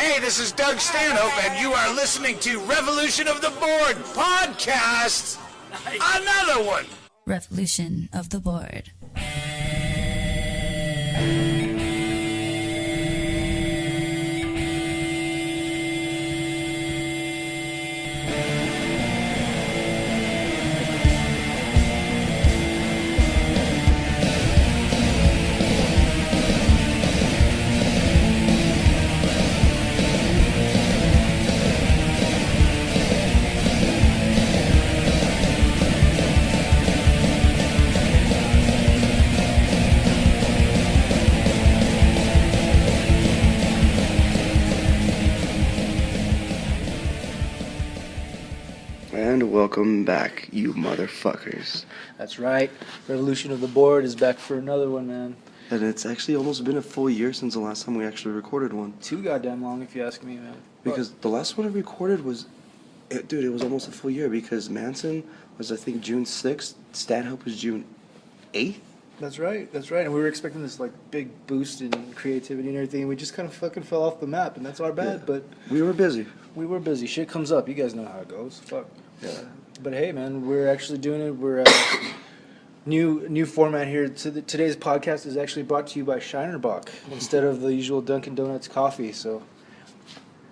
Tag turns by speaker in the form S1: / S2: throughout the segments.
S1: Hey, this is Doug Stanhope, and you are listening to Revolution of the Board podcast. Another one.
S2: Revolution of the Board.
S3: And welcome back, you motherfuckers.
S4: That's right. Revolution of the Board is back for another one, man.
S3: And it's actually almost been a full year since the last time we actually recorded one.
S4: Too goddamn long, if you ask me, man.
S3: Because the last one I recorded was, it was almost a full year because Manson was, I think, June 6th. Stanhope was June 8th.
S4: That's right. And we were expecting this, like, big boost in creativity and everything. We just kind of fucking fell off the map, and that's our bad, but...
S3: We were busy.
S4: Shit comes up. You guys know how it goes. Fuck.
S3: Yeah.
S4: But hey, man, we're actually doing it. We're new format here. Today's podcast is actually brought to you by Shinerbach instead of the usual Dunkin' Donuts coffee. So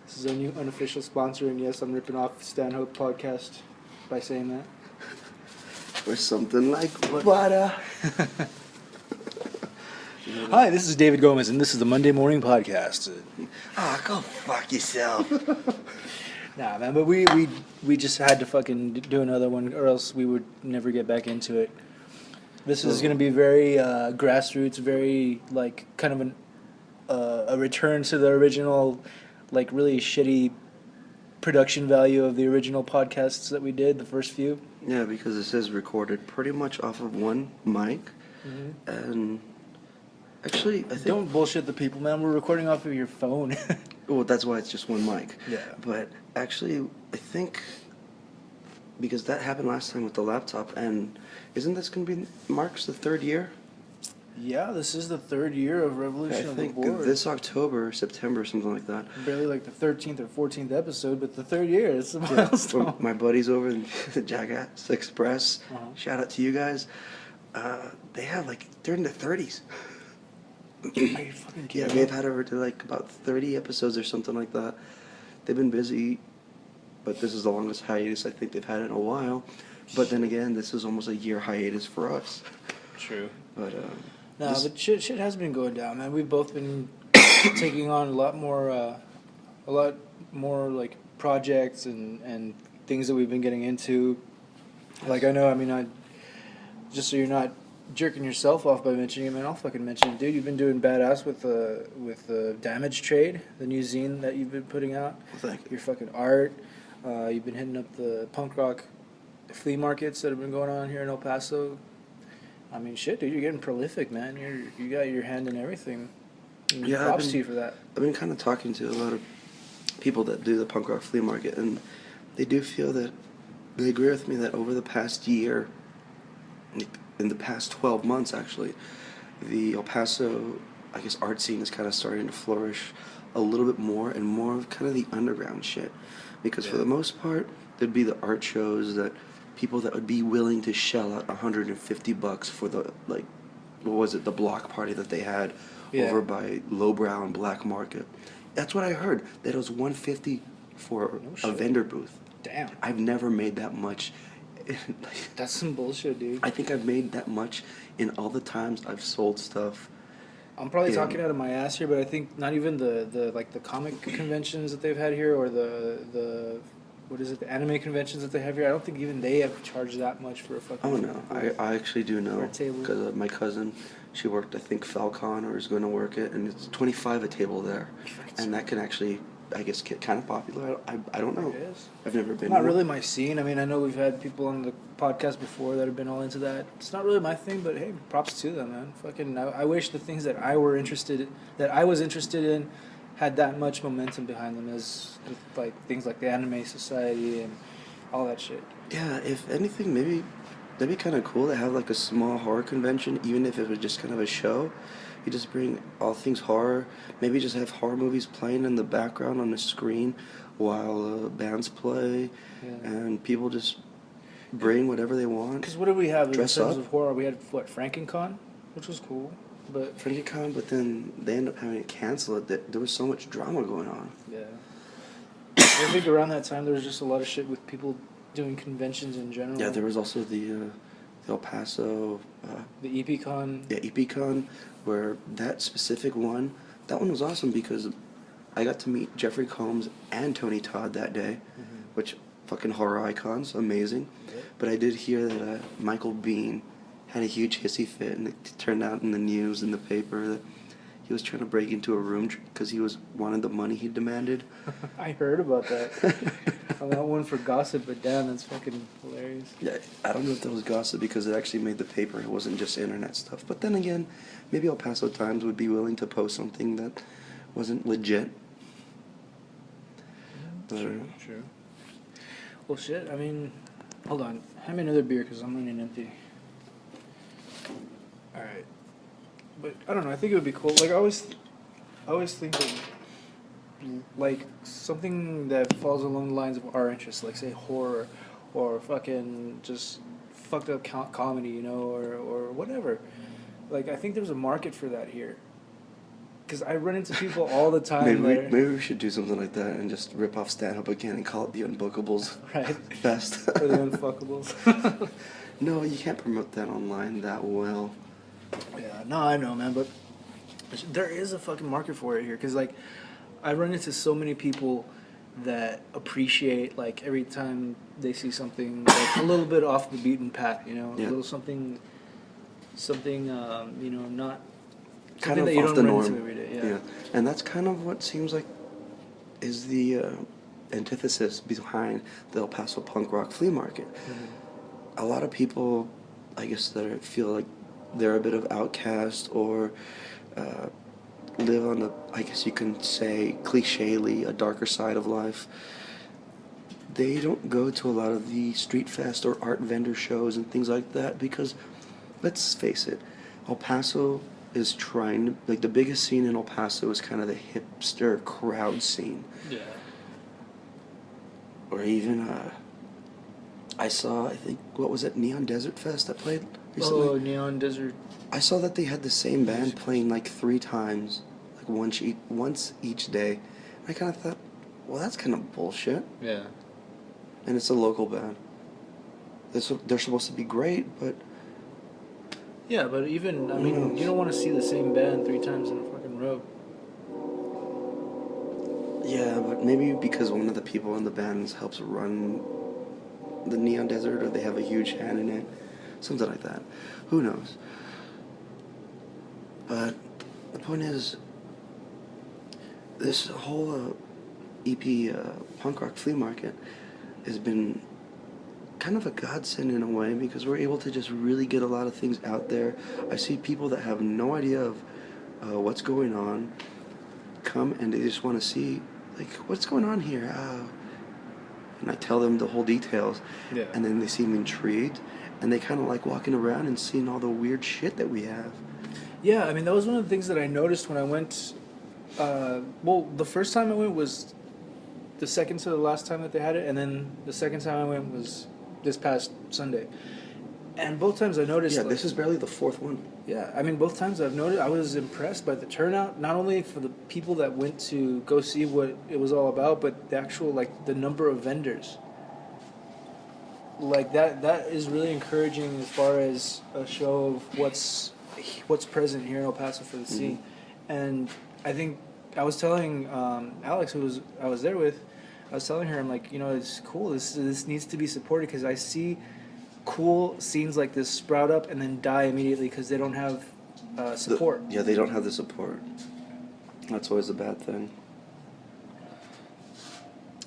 S4: this is our new unofficial sponsor, and yes, I'm ripping off Stanhope podcast by saying that.
S3: Or something like butter.
S4: Hi, this is David Gomez, and this is the Monday Morning Podcast.
S3: Go fuck yourself.
S4: Nah, man, but we just had to fucking do another one, or else we would never get back into it. This is going to be very grassroots, very, like, kind of a return to the original, like, really shitty production value of the original podcasts that we did, the first few.
S3: Yeah, because it says recorded pretty much off of one mic, and actually, I think...
S4: Don't bullshit the people, man. We're recording off of your phone.
S3: Well, that's why it's just one mic.
S4: Yeah.
S3: But actually, I think because that happened last time with the laptop, and isn't this going to be marks the third year?
S4: Yeah, this is the third year of Revolution of the Board.
S3: I think this October, September, something like that.
S4: Barely like the 13th or 14th episode, but the third year. It's a milestone.
S3: My buddies over in the Jackass Express, shout out to you guys. They have they're in their 30s.
S4: Are you fucking kidding?
S3: Yeah, they've had over to about 30 episodes or something like that. They've been busy, but this is the longest hiatus I think they've had in a while. But then again, this is almost a year hiatus for us.
S4: True.
S3: But
S4: but shit has been going down, man. We've both been taking on a lot more like projects and things that we've been getting into. Like I just so you're not jerking yourself off by mentioning it, man, I'll fucking mention it, dude. You've been doing badass with the Damage Trade, the new zine that you've been putting out.
S3: Well, thank you.
S4: Your fucking art. You've been hitting up the punk rock flea markets that have been going on here in El Paso. I mean, shit, dude, you're getting prolific, man. You got your hand in everything. And props to you for that.
S3: I've been kind of talking to a lot of people that do the punk rock flea market, and they do feel that they agree with me that over the past year, in the past 12 months, actually, the El Paso, I guess, art scene is kind of starting to flourish a little bit more and more of kind of the underground shit. Because for the most part, there'd be the art shows that people that would be willing to shell out $150 for the, the block party that they had over by Lowbrow and Black Market. That's what I heard, that it was $150 for a vendor booth.
S4: Damn.
S3: I've never made that much.
S4: That's some bullshit, dude.
S3: I think I've made that much in all the times I've sold stuff.
S4: I'm probably talking out of my ass here, but I think not even the comic conventions that they've had here, or the anime conventions that they have here. I don't think even they have charged that much for a fucking.
S3: Oh no, I actually do know because my cousin, she worked I think Falcon or is going to work it, and it's $25 a table there, and that can actually, I guess, get kind of popular. I don't know.
S4: It is.
S3: I've never been.
S4: Not really my scene. I mean, I know we've had people on the podcast before that have been all into that. It's not really my thing, but hey, props to them, man. Fucking, I wish the things that I was interested in, had that much momentum behind them as like things like the Anime Society and all that shit.
S3: Yeah, if anything, maybe that'd be kind of cool to have like a small horror convention, even if it was just kind of a show, You just bring all things horror. Maybe just have horror movies playing in the background on the screen while bands play, and people just bring whatever they want.
S4: Because what did we have in
S3: Dress
S4: terms
S3: up.
S4: of horror? We had, what, FrankenCon, which was cool. But
S3: FrankenCon, but then they ended up having to cancel it. There was so much drama going on.
S4: yeah. I think around that time there was just a lot of shit with people doing conventions in general.
S3: Yeah, there was also the El Paso...
S4: the EPCon.
S3: Yeah, EPCon, where that specific one, that one was awesome because I got to meet Jeffrey Combs and Tony Todd that day, which fucking horror icons, amazing.
S4: Yep.
S3: But I did hear that Michael Biehn had a huge hissy fit, and it turned out in the news, in the paper, that he was trying to break into a room because he wanted the money he demanded.
S4: I heard about that. I'm not one for gossip, but damn, that's fucking hilarious.
S3: Yeah, I don't know if that was gossip because it actually made the paper. It wasn't just internet stuff. But then again, maybe El Paso Times would be willing to post something that wasn't legit.
S4: True. Well, shit, I mean, hold on. Hand me another beer because I'm running empty. Alright. But, I don't know, I think it would be cool. Like, I always think that, like, something that falls along the lines of our interests, like, say, horror, or fucking just fucked up comedy, you know, or whatever. Like, I think there's a market for that here. Because I run into people all the time.
S3: Maybe we should do something like that and just rip off stand-up again and call it the Unbookables
S4: Right.
S3: Fest.
S4: Or the Unfuckables.
S3: No, you can't promote that online that well.
S4: Yeah, no, I know, man, but there is a fucking market for it here. Because, like, I run into so many people that appreciate, like, every time they see something, like, a little bit off the beaten path, you know?
S3: Yeah.
S4: A little something, you know, not...
S3: Kind
S4: something
S3: of
S4: that you
S3: off
S4: don't
S3: the
S4: run
S3: norm.
S4: into every day, yeah.
S3: And that's kind of what seems like is the antithesis behind the El Paso punk rock flea market. A lot of people, I guess, that feel like they're a bit of outcast or live on the, I guess you can say, clichély, a darker side of life. They don't go to a lot of the street fest or art vendor shows and things like that because, let's face it, El Paso is trying to, like, the biggest scene in El Paso is kind of the hipster crowd scene.
S4: Yeah.
S3: Or even, I saw, I think, what was it, Neon Desert Fest that played recently?
S4: Oh, Neon Desert.
S3: I saw that they had the same band playing like 3 times, like once each day. I kind of thought, well, that's kind of bullshit.
S4: Yeah.
S3: And it's a local band. They're supposed to be great, but...
S4: Yeah, but even, I mean, you don't want to see the same band 3 times in a fucking row.
S3: Yeah, but maybe because one of the people in the band helps run the Neon Desert, or they have a huge hand in it. Something like that. Who knows? But the point is, this whole EP punk rock flea market has been kind of a godsend in a way because we're able to just really get a lot of things out there. I see people that have no idea of what's going on come and they just want to see, like, what's going on here? And I tell them the whole details.
S4: Yeah.
S3: And then they seem intrigued and they kind of like walking around and seeing all the weird shit that we have.
S4: Yeah, I mean, that was one of the things that I noticed when I went, well, the first time I went was the second to the last time that they had it, and then the second time I went was this past Sunday. And both times I noticed...
S3: Yeah,
S4: like,
S3: this is barely the 4th one.
S4: Yeah, I mean, both times I've noticed, I was impressed by the turnout, not only for the people that went to go see what it was all about, but the actual, like, the number of vendors. Like, that is really encouraging as far as a show of what's present here in El Paso for the scene. And I think I was telling Alex, I was there with, I was telling her, I'm like, you know, it's cool. This needs to be supported because I see cool scenes like this sprout up and then die immediately because they don't have support.
S3: They don't have the support. That's always a bad thing.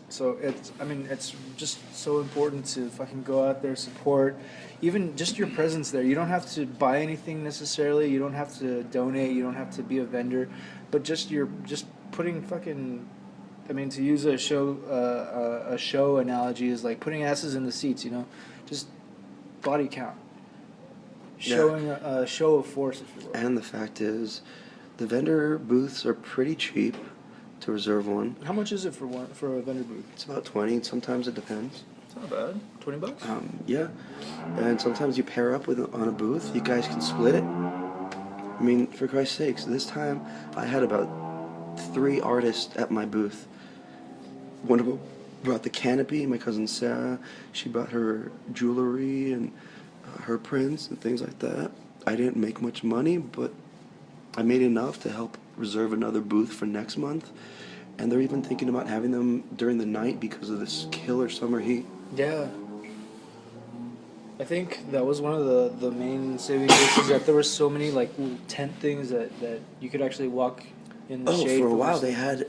S4: So it's just so important to fucking go out there, support, even just your presence there. You don't have to buy anything necessarily. You don't have to donate. You don't have to be a vendor, but just putting fucking, I mean, to use a show analogy is like putting asses in the seats. You know, just body count, showing a show of force, if you will.
S3: And the fact is, The vendor booths are pretty cheap to reserve one.
S4: How much is it for a vendor booth?
S3: It's about 20. Sometimes it depends.
S4: It's not bad. $20.
S3: Yeah, and sometimes you pair up with on a booth. You guys can split it. I mean, for Christ's sakes, this time I had about 3 artists at my booth. One of them brought the canopy. My cousin Sarah, she brought her jewelry and her prints and things like that. I didn't make much money, but I made enough to help reserve another booth for next month. And they're even thinking about having them during the night because of this killer summer heat.
S4: Yeah. I think that was one of the main saving graces, that there were so many like little tent things that you could actually walk in the shade.
S3: For a
S4: from
S3: while
S4: the
S3: they had,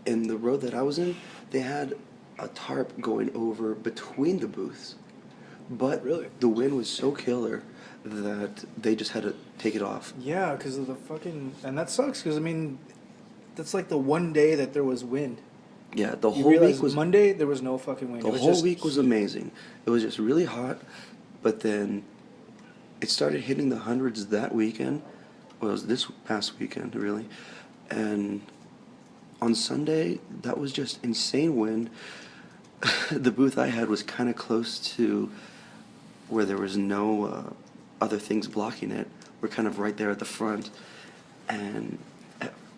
S3: in the road that I was in, they had a tarp going over between the booths. But
S4: Really?
S3: the wind was so killer that they just had to take it off.
S4: Yeah, because of the fucking... And that sucks, because, I mean, that's like the one day that there was wind.
S3: Yeah, the
S4: You
S3: whole
S4: realize
S3: week was...
S4: Monday, there was no fucking wind.
S3: The
S4: It was
S3: whole
S4: just
S3: week was amazing. It was just really hot, but then it started hitting the hundreds that weekend. Well, it was this past weekend, really. And on Sunday, that was just insane wind. The booth I had was kind of close to where there was no other things blocking it. We're kind of right there at the front. And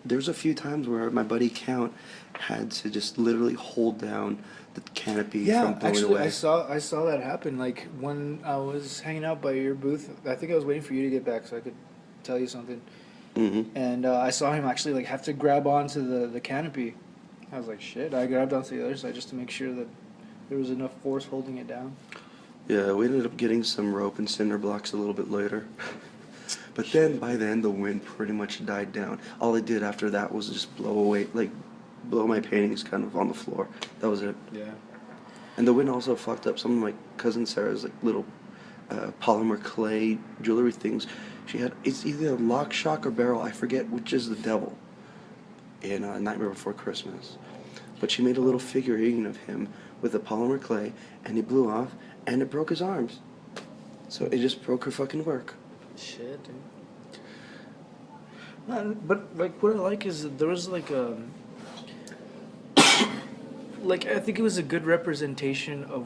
S3: there's a few times where my buddy Count had to just literally hold down the canopy from blowing
S4: actually,
S3: away.
S4: I saw that happen. Like when I was hanging out by your booth, I think I was waiting for you to get back so I could tell you something.
S3: Mm-hmm.
S4: And I saw him actually like have to grab onto the canopy. I was like, shit. I grabbed onto the other side just to make sure that there was enough force holding it down.
S3: Yeah, we ended up getting some rope and cinder blocks a little bit later. But then, by then, the wind pretty much died down. All it did after that was just blow my paintings kind of on the floor. That was it.
S4: Yeah.
S3: And the wind also fucked up some of my cousin Sarah's like little polymer clay jewelry things. She had, it's either a lock, shock, or barrel. I forget which is the devil in Nightmare Before Christmas. But she made a little figurine of him with the polymer clay, and he blew off, and it broke his arms. So it just broke her fucking work.
S4: Shit, dude. But like, what I like is that there was like a, like I think it was a good representation of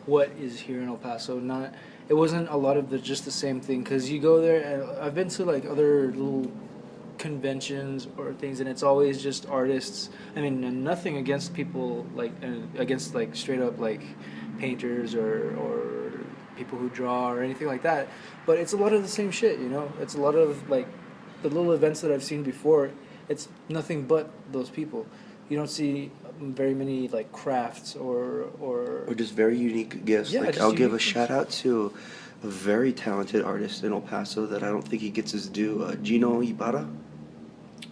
S4: what is here in El Paso. Not, it wasn't a lot of just the same thing. Cause you go there, and I've been to like other little conventions or things, and it's always just artists. I mean, and nothing against people like against like straight up like painters or people who draw or anything like that, but it's a lot of the same shit, you know. It's a lot of like the little events that I've seen before. It's nothing but those people. You don't see very many like crafts or
S3: just very unique gifts.
S4: Yeah,
S3: like
S4: just
S3: I'll give a
S4: unique
S3: shout out to a very talented artist in El Paso that I don't think he gets his due. Gino Ibarra.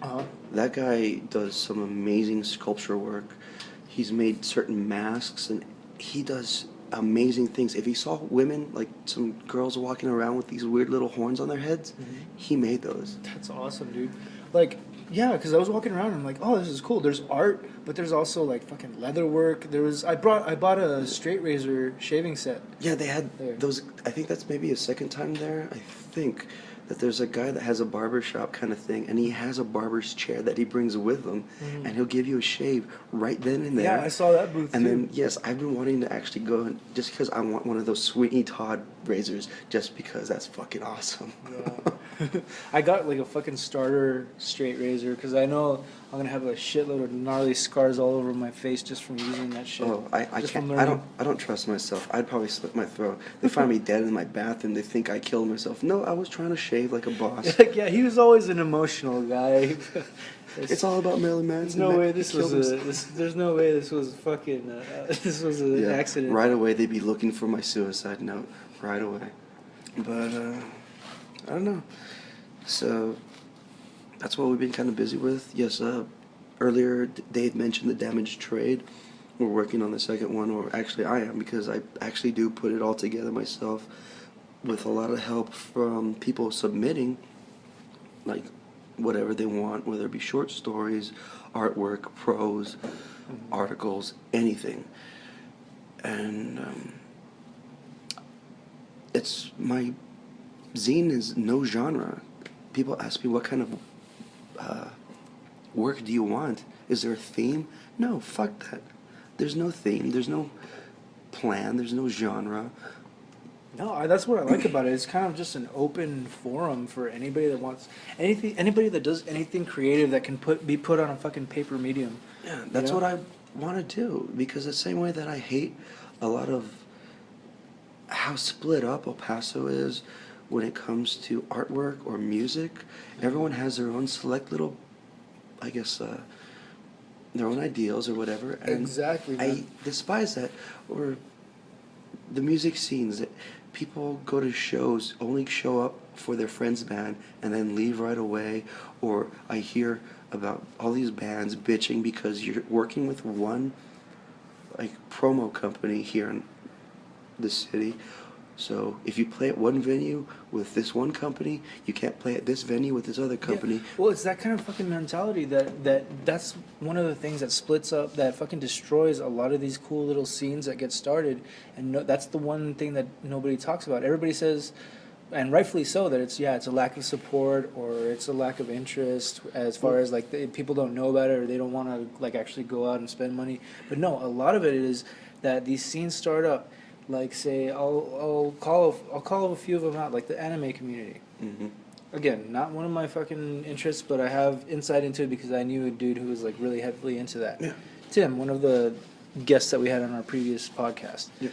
S4: Uh-huh.
S3: That guy does some amazing sculpture work. He's made certain masks, and he does amazing things. If he saw women, like some girls walking around with these weird little horns on their heads, he made those.
S4: That's awesome, dude. Like, yeah, because I was walking around and I'm like, oh, this is cool. There's art, but there's also like fucking leather work. I bought a straight razor shaving set.
S3: Yeah, they had
S4: There.
S3: those. I think that's maybe a second time there. I think that there's a guy that has a barber shop kind of thing, and he has a barber's chair that he brings with him, and he'll give you a shave right then and there.
S4: Yeah, I saw that booth
S3: And
S4: too.
S3: then, yes, I've been wanting to actually go, just because I want one of those Sweeney Todd razors, just because that's fucking awesome.
S4: Yeah. I got like a fucking starter straight razor because I know I'm gonna have a shitload of gnarly scars all over my face just from using that shit.
S3: Oh, I
S4: Just
S3: can't.
S4: from
S3: I
S4: learning.
S3: don't trust myself. I'd probably slit my throat. They find me dead in my bathroom. They think I killed myself. No, I was trying to shave like a boss.
S4: Yeah, he was always an emotional guy.
S3: It's all about Marilyn
S4: There's
S3: Manson.
S4: no way
S3: He
S4: this
S3: killed
S4: was
S3: himself.
S4: there's no way this was fucking this was an
S3: Yeah,
S4: accident.
S3: right away they'd be looking for my suicide note. Right away. But I don't know. So that's what we've been kind of busy with. Yes, earlier Dave mentioned the damaged trade. We're working on the second one, or actually I am, because I actually do put it all together myself with a lot of help from people submitting like whatever they want, whether it be short stories, artwork, prose, articles, anything. And it's my zine is no genre. People ask me what kind of work do you want? Is there a theme? No, fuck that. There's no theme. There's no plan. There's no genre.
S4: No, that's what I like about it. It's kind of just an open forum for anybody that wants anything, anybody that does anything creative that can be put on a fucking paper medium.
S3: Yeah, that's what I want to do, because the same way that I hate a lot of how split up El Paso is when it comes to artwork or music. Everyone has their own select little, I guess, their own ideals or whatever. And
S4: Exactly, man.
S3: I despise that. Or the music scenes that people go to shows, only show up for their friend's band and then leave right away. Or I hear about all these bands bitching because you're working with one like promo company here in the city. So if you play at one venue with this one company, you can't play at this venue with this other company.
S4: Yeah. Well, it's that kind of fucking mentality that's one of the things that splits up, that fucking destroys a lot of these cool little scenes that get started. And that's the one thing that nobody talks about. Everybody says, and rightfully so, that it's a lack of support or it's a lack of interest as far as like people don't know about it or they don't want to like actually go out and spend money. But no, a lot of it is that these scenes start up. Like, say, I'll call a few of them out, like the anime community.
S3: Mm-hmm.
S4: Again, not one of my fucking interests, but I have insight into it because I knew a dude who was like really heavily into that.
S3: Yeah.
S4: Tim, one of the guests that we had on our previous podcast.
S3: Yeah.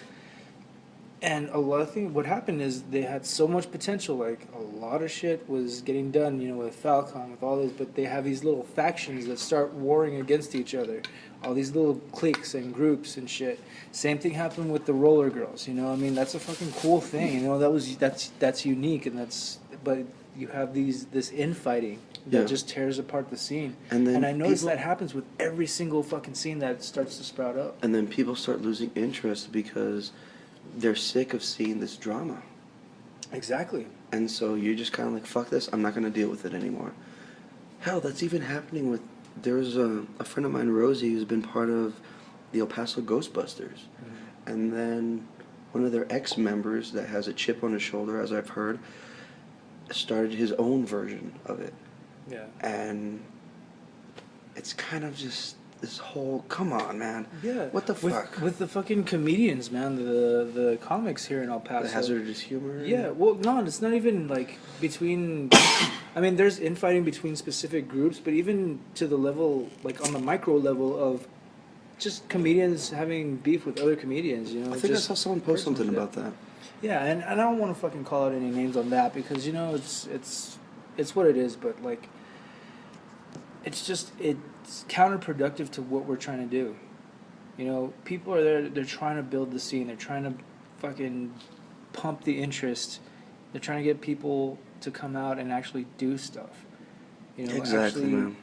S4: And a lot of things, what happened is they had so much potential. Like a lot of shit was getting done, with Falcon, with all this, but they have these little factions that start warring against each other. All these little cliques and groups and shit. Same thing happened with the Roller Girls. I mean, that's a fucking cool thing. That's unique, but you have this infighting that just tears apart the scene. And I notice that happens with every single fucking scene that starts to sprout up.
S3: And then people start losing interest because they're sick of seeing this drama.
S4: Exactly.
S3: And so you're just kind of like, fuck this, I'm not going to deal with it anymore. Hell, that's even happening with, there's a friend of mine, Rosie, who's been part of the El Paso Ghostbusters. Mm-hmm. And then one of their ex-members that has a chip on his shoulder, as I've heard, started his own version of it.
S4: Yeah.
S3: And it's kind of just this whole, come on, man.
S4: Yeah.
S3: What the fuck?
S4: With the fucking comedians, man, the comics here in El Paso.
S3: The hazardous humor?
S4: Yeah, well, no, it's not even, like, between... I mean, there's infighting between specific groups, but even to the level, like, on the micro level of just comedians having beef with other comedians,
S3: I think I saw someone post something about that.
S4: Yeah, and I don't want to fucking call out any names on that because, it's what it is, but, like, it's counterproductive to what we're trying to do. People are there, they're trying to build the scene, they're trying to fucking pump the interest, they're trying to get people to come out and actually do stuff.
S3: Exactly, man.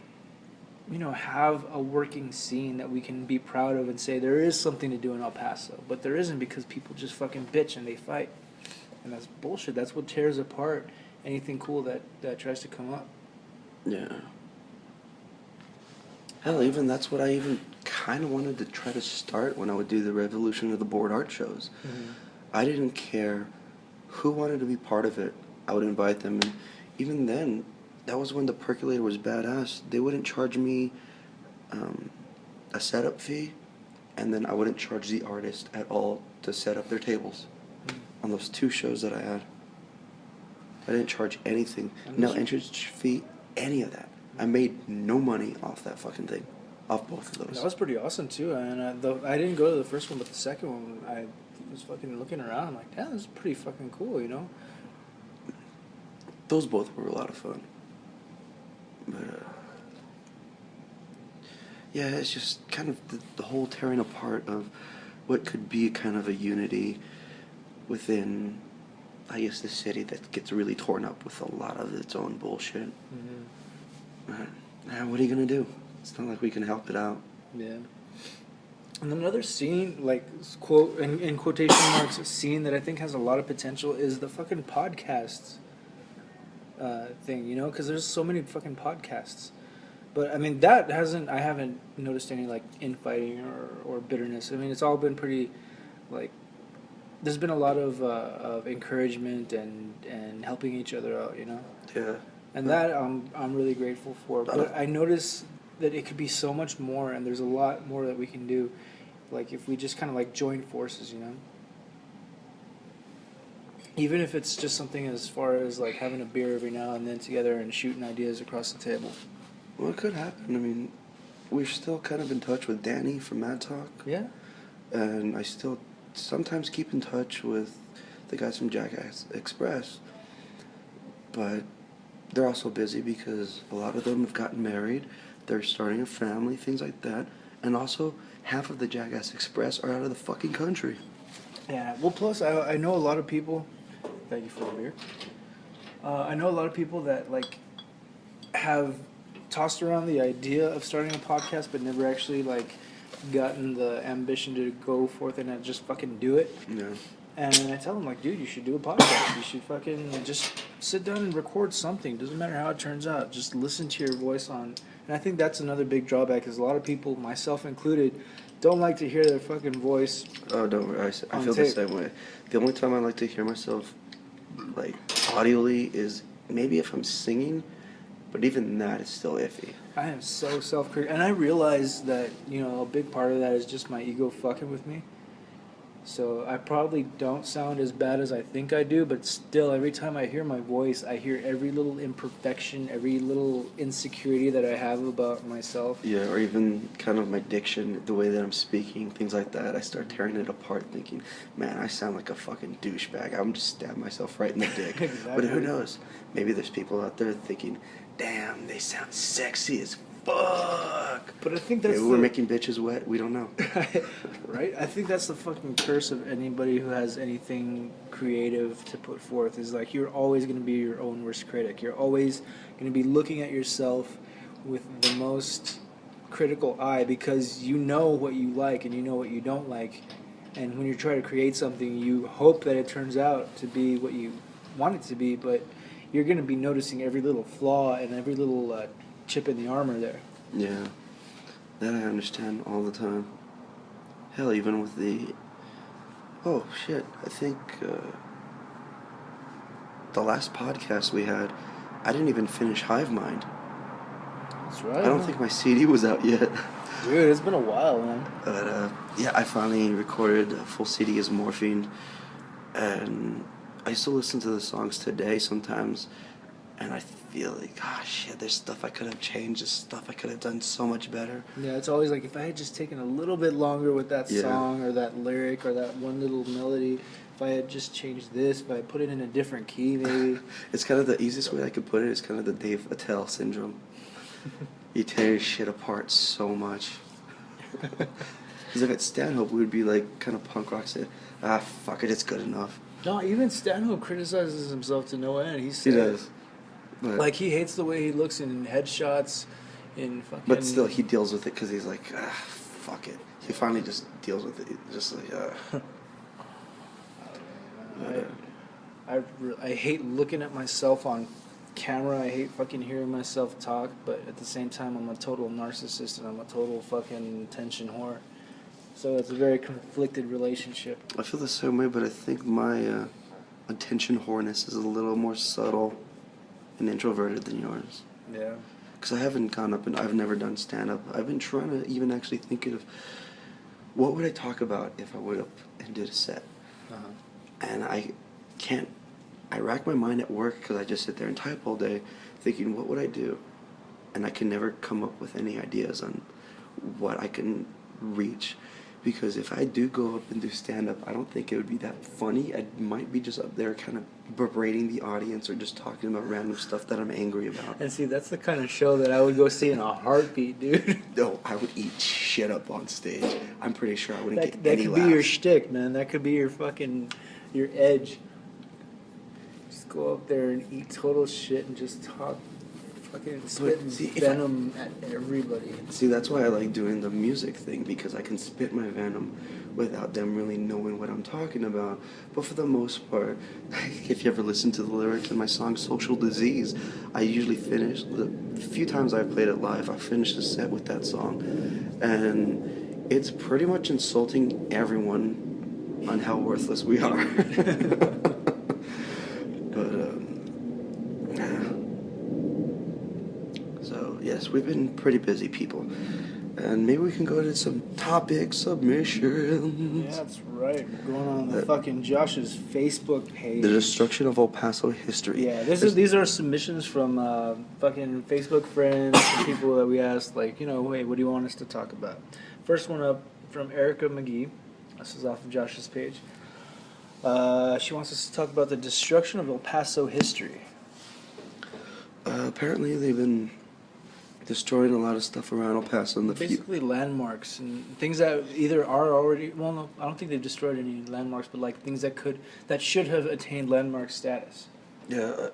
S4: Have a working scene that we can be proud of and say there is something to do in El Paso, but there isn't because people just fucking bitch and they fight. And that's bullshit. That's what tears apart anything cool that tries to come up.
S3: Yeah. Hell, even that's what I even kind of wanted to try to start when I would do the Revolution of the Board art shows. Mm-hmm. I didn't care who wanted to be part of it. I would invite them. And even then, that was when the Percolator was badass. They wouldn't charge me a setup fee, and then I wouldn't charge the artist at all to set up their tables. Mm-hmm. On those 2 shows that I had. I didn't charge anything. No entrance fee, any of that. I made no money off that fucking thing. Off both of those.
S4: That was pretty awesome, too. And I didn't go to the first one, but the second one, I was fucking looking around. I'm like, damn, this is pretty fucking cool,
S3: Those both were a lot of fun. But, yeah, it's just kind of the whole tearing apart of what could be kind of a unity within, I guess, the city that gets really torn up with a lot of its own bullshit. Mm-hmm. What are you going to do? It's not like we can help it out.
S4: Yeah. And another scene, like, quote in quotation marks, a scene that I think has a lot of potential is the fucking podcasts thing, because there's so many fucking podcasts. But, I mean, I haven't noticed any, like, infighting or bitterness. I mean, it's all been pretty, like, there's been a lot of encouragement and helping each other out,
S3: Yeah.
S4: And that I'm really grateful for. But I notice that it could be so much more, and there's a lot more that we can do. Like if we just kind of like join forces, you know. Even if it's just something as far as like having a beer every now and then together and shooting ideas across the table.
S3: Well, it could happen. I mean, we're still kind of in touch with Danny from Mad Talk.
S4: Yeah.
S3: And I still sometimes keep in touch with the guys from Jackass Express. But they're also busy because a lot of them have gotten married. They're starting a family, things like that. And also, half of the Jackass Express are out of the fucking country.
S4: Yeah. Well, plus I know a lot of people. Thank you for the beer. I know a lot of people that like have tossed around the idea of starting a podcast, but never actually like gotten the ambition to go forth and just fucking do it.
S3: Yeah.
S4: And I tell them like, dude, you should do a podcast. You should fucking just sit down and record something. Doesn't matter how it turns out. Just listen to your voice on. And I think that's another big drawback is a lot of people, myself included, don't like to hear their fucking voice.
S3: Oh, don't worry. I feel the same way. The only time I like to hear myself, like, audibly is maybe if I'm singing, but even that is still iffy.
S4: I am so self-critical. And I realize that, you know, a big part of that is just my ego fucking with me. So I probably don't sound as bad as I think I do, but still, every time I hear my voice, I hear every little imperfection, every little insecurity that I have about myself.
S3: Yeah, or even kind of my diction, the way that I'm speaking, things like that. I start tearing it apart thinking, man, I sound like a fucking douchebag. I'm just stab myself right in the dick.
S4: Exactly.
S3: But who knows? Maybe there's people out there thinking, damn, they sound sexy as fuck.
S4: But I think that's
S3: Maybe we're making bitches wet. We don't know.
S4: Right? I think that's the fucking curse of anybody who has anything creative to put forth is like you're always going to be your own worst critic. You're always going to be looking at yourself with the most critical eye because you know what you like and you know what you don't like. And when you're trying to create something, you hope that it turns out to be what you want it to be, but you're going to be noticing every little flaw and every little chip in the armor there.
S3: Yeah, that I understand all the time. Hell, even with the... Oh, shit, I think the last podcast we had, I didn't even finish Hive Mind.
S4: That's right.
S3: I don't think my CD was out yet.
S4: Dude, it's been a while, man.
S3: But, yeah, I finally recorded a full CD as Morfiend, and I still listen to the songs today sometimes, and I feel like, shit, there's stuff I could have changed, there's stuff I could have done so much better.
S4: Yeah, it's always like, if I had just taken a little bit longer with that song or that lyric or that one little melody, if I had just changed this, if I put it in a different key, maybe.
S3: It's kind of the easiest way I could put it is kind of the Dave Attell syndrome. You tear your shit apart so much. Because if it's Stanhope, we would be like kind of punk rock, say, fuck it, it's good enough.
S4: No, even Stanhope criticizes himself to no end.
S3: He does. But,
S4: like, he hates the way he looks in headshots, in fucking...
S3: But still, he deals with it because he's like, fuck it. He finally just deals with it. Just like,
S4: I hate looking at myself on camera. I hate fucking hearing myself talk, but at the same time, I'm a total narcissist and I'm a total fucking attention whore. So it's a very conflicted relationship.
S3: I feel the same way, but I think my attention whoreness is a little more subtle and introverted than yours.
S4: Yeah.
S3: Because I haven't gone up and I've never done stand-up. I've been trying to even actually think of what would I talk about if I went up and did a set.
S4: Uh-huh.
S3: And I can't. I rack my mind at work because I just sit there and type all day thinking, what would I do? And I can never come up with any ideas on what I can reach. Because if I do go up and do stand-up, I don't think it would be that funny. I might be just up there kind of berating the audience or just talking about random stuff that I'm angry about.
S4: And see, that's the kind of show that I would go see in a heartbeat, dude.
S3: No, I would eat shit up on stage. I'm pretty sure I wouldn't get
S4: That
S3: any
S4: could
S3: laughs.
S4: be your shtick, man. That could be your fucking, your edge. Just go up there and eat total shit and just talk, fucking spit venom at everybody.
S3: See, that's why I like doing the music thing, because I can spit my venom without them really knowing what I'm talking about. But for the most part, if you ever listen to the lyrics in my song Social Disease, I usually finish, the few times I've played it live, I finish the set with that song. And it's pretty much insulting everyone on how worthless we are. But, we've been pretty busy people. And maybe we can go to some topic submissions.
S4: Yeah, that's right. We're going on the fucking Josh's Facebook page.
S3: The destruction of El Paso history.
S4: Yeah, these are submissions from fucking Facebook friends and people that we asked, like, you know, hey, what do you want us to talk about? First one up from Erica McGee. This is off of Josh's page. She wants us to talk about the destruction of El Paso history.
S3: Apparently they've been destroying a lot of stuff around El Paso in the
S4: Basically landmarks and things that either are already, well, no, I don't think they've destroyed any landmarks, but like things that should have attained landmark status.
S3: Yeah,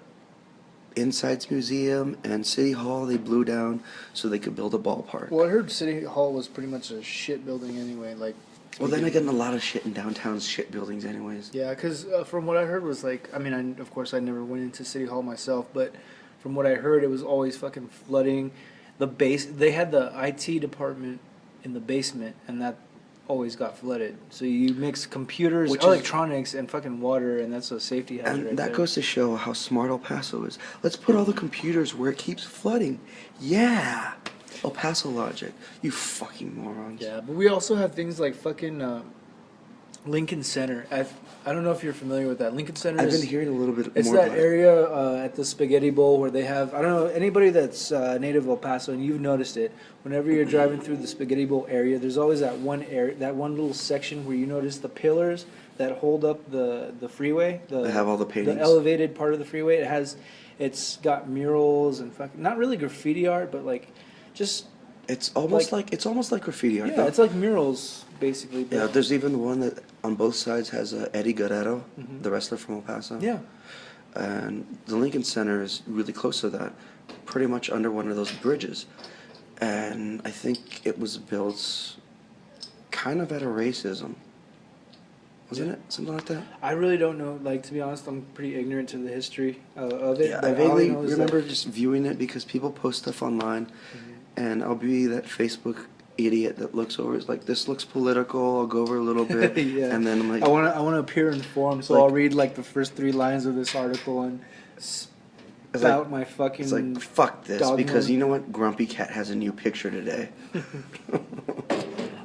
S3: Insights Museum and City Hall they blew down so they could build a ballpark.
S4: Well, I heard City Hall was pretty much a shit building anyway, like.
S3: Well, then again, a lot of shit in downtown is shit buildings anyways.
S4: Yeah, because from what I heard was like, I mean, of course I never went into City Hall myself, but from what I heard, it was always fucking flooding. They had the IT department in the basement, and that always got flooded. So you mix computers, electronics, and fucking water, and that's a safety hazard.
S3: And
S4: right
S3: that
S4: there.
S3: goes to show how smart El Paso is. Let's put all the computers where it keeps flooding. Yeah, El Paso logic. You fucking morons.
S4: Yeah, but we also have things like fucking Lincoln Center. I don't know if you're familiar with that. Lincoln Center.
S3: I've been hearing a little bit
S4: It's
S3: more
S4: that
S3: about
S4: area at the Spaghetti Bowl where they have, I don't know, anybody that's native of El Paso, and you've noticed it, whenever you're driving through the Spaghetti Bowl area, there's always that one area, that one little section where you notice the pillars that hold up the freeway.
S3: They have all the paintings.
S4: The elevated part of the freeway. It's got murals and fucking, not really graffiti art, but like, just.
S3: It's almost like graffiti art.
S4: Yeah,
S3: though.
S4: it's like murals, basically.
S3: Yeah, there's even one that on both sides has Eddie Guerrero, the wrestler from El Paso.
S4: Yeah.
S3: And the Lincoln Center is really close to that, pretty much under one of those bridges. And I think it was built kind of out of racism. Wasn't it? Something like that?
S4: I really don't know. Like, to be honest, I'm pretty ignorant to the history of it.
S3: Yeah,
S4: but
S3: I
S4: all
S3: vaguely
S4: know is
S3: remember
S4: that-
S3: just viewing it because people post stuff online, and I'll be that Facebook idiot that looks over. It's like, this looks political. I'll go over a little bit,
S4: Yeah.
S3: and then I'm like,
S4: I want to appear informed, so
S3: Like-
S4: I'll read like the first 3 lines of this article and spout my fucking.
S3: it's like, fuck this,
S4: dogma.
S3: because you know what? Grumpy Cat has a new picture today.